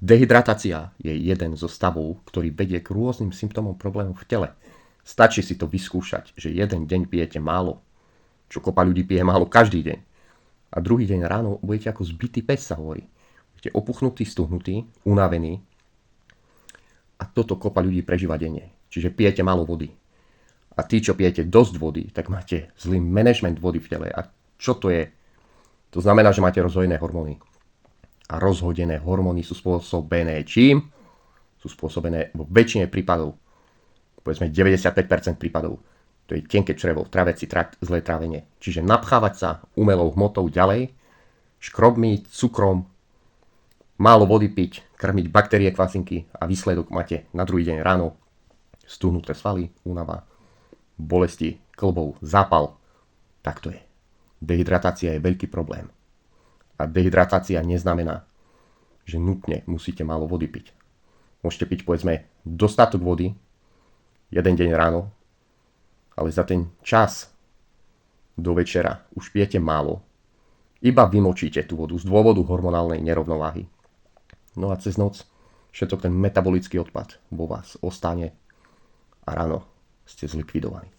Dehydratácia je jeden zo stavov, ktorý vedie k rôznym symptómom problémov v tele. Stačí si to vyskúšať, že jeden deň pijete málo, čo kopa ľudí pije málo každý deň. A druhý deň ráno budete ako zbitý pes, sa hovorí. Budete opuchnutý, stuhnutý, unavení. A toto kopa ľudí prežíva denne. Čiže pijete málo vody. A tí, čo pijete dosť vody, tak máte zlý manažment vody v tele. A čo to je? To znamená, že máte rozhodené hormóny. A rozhodené hormóny sú spôsobené čím? Sú spôsobené vo väčšine prípadov, povedzme 95% prípadov, to je tenké črevo, traviaci trakt, zlé trávenie. Čiže napchávať sa umelou hmotou ďalej, škrobmi, cukrom, málo vody piť, krmiť baktérie, kvasinky a výsledok máte na druhý deň ráno stuhnuté svaly, únava, bolesti kĺbov, zápal. Tak to je. Dehydratácia je veľký problém. A dehydratácia neznamená, že nutne musíte málo vody piť. Môžete piť, povedzme, dostatok vody, jeden deň ráno, ale za ten čas do večera už pijete málo. Iba vymočíte tú vodu z dôvodu hormonálnej nerovnováhy. No a cez noc všetok ten metabolický odpad vo vás ostane a ráno ste zlikvidovaní.